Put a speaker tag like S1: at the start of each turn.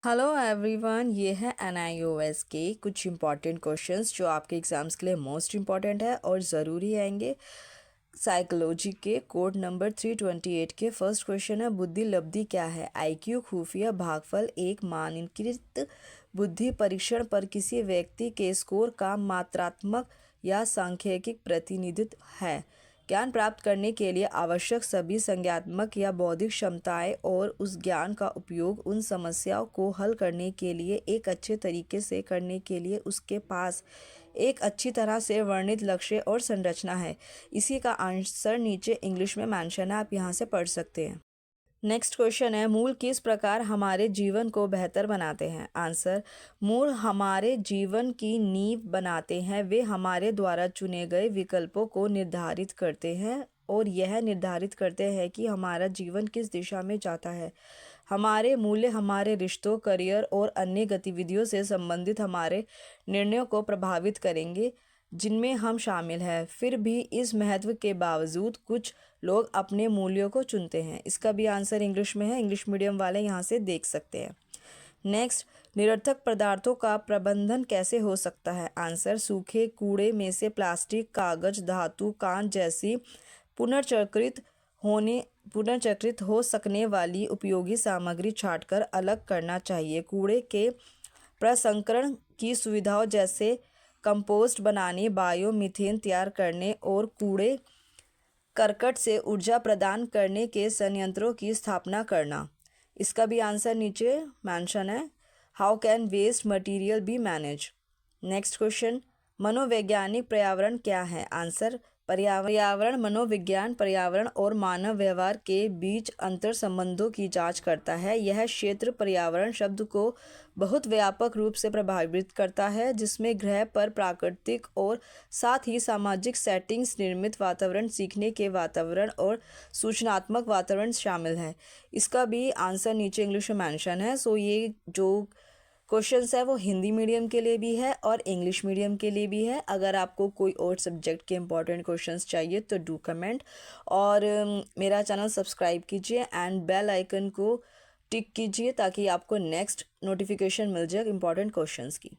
S1: Hello everyone, ये है NIOS के कुछ इंपॉर्टेंट क्वेश्चंस जो आपके एग्जाम्स के लिए मोस्ट इम्पॉर्टेंट है और ज़रूरी आएंगे। साइकोलॉजी के कोड नंबर 328 के फर्स्ट क्वेश्चन है, बुद्धि लब्धि क्या है? IQ खुफिया भागफल एक मानकीकृत बुद्धि परीक्षण पर किसी व्यक्ति के स्कोर का मात्रात्मक या सांख्यिकीय प्रतिनिधित्व है। ज्ञान प्राप्त करने के लिए आवश्यक सभी संज्ञानात्मक या बौद्धिक क्षमताएं और उस ज्ञान का उपयोग उन समस्याओं को हल करने के लिए एक अच्छे तरीके से करने के लिए उसके पास एक अच्छी तरह से वर्णित लक्ष्य और संरचना है। इसी का आंसर नीचे इंग्लिश में मेंशन है, आप यहाँ से पढ़ सकते हैं। नेक्स्ट क्वेश्चन है, मूल किस प्रकार हमारे जीवन को बेहतर बनाते हैं? आंसर, मूल हमारे जीवन की नींव बनाते हैं। वे हमारे द्वारा चुने गए विकल्पों को निर्धारित करते हैं और यह निर्धारित करते हैं कि हमारा जीवन किस दिशा में जाता है। हमारे मूल्य हमारे रिश्तों, करियर और अन्य गतिविधियों से संबंधित हमारे निर्णयों को प्रभावित करेंगे जिनमें हम शामिल हैं। फिर भी इस महत्व के बावजूद कुछ लोग अपने मूल्यों को चुनते हैं। इसका भी आंसर इंग्लिश में है, इंग्लिश मीडियम वाले यहाँ से देख सकते हैं। नेक्स्ट, निरर्थक पदार्थों का प्रबंधन कैसे हो सकता है? आंसर, सूखे कूड़े में से प्लास्टिक, कागज, धातु, कांच जैसी पुनर्चक्रित पुनर्चक्रित हो सकने वाली उपयोगी सामग्री छांटकर अलग करना चाहिए। कूड़े के प्रसंस्करण की सुविधाओं जैसे कंपोस्ट बनाने, बायो मीथेन तैयार करने और कूड़े करकट से ऊर्जा प्रदान करने के संयंत्रों की स्थापना करना। इसका भी आंसर नीचे मेंशन है। How can waste material be manage? Next question, मनोवैज्ञानिक पर्यावरण क्या है? आंसर, पर्यावरण मनोविज्ञान पर्यावरण और मानव व्यवहार के बीच अंतर संबंधों की जांच करता है। यह क्षेत्र पर्यावरण शब्द को बहुत व्यापक रूप से प्रभावित करता है, जिसमें ग्रह पर प्राकृतिक और साथ ही सामाजिक सेटिंग्स, निर्मित वातावरण, सीखने के वातावरण और सूचनात्मक वातावरण शामिल है। इसका भी आंसर नीचे इंग्लिश में मेंशन है। सो ये जो क्वेश्चंस है वो हिंदी मीडियम के लिए भी है और इंग्लिश मीडियम के लिए भी है। अगर आपको कोई और सब्जेक्ट के इंपॉर्टेंट क्वेश्चंस चाहिए तो डू कमेंट और मेरा चैनल सब्सक्राइब कीजिए एंड बेल आइकन को टिक कीजिए ताकि आपको नेक्स्ट नोटिफिकेशन मिल जाए इंपॉर्टेंट क्वेश्चंस की।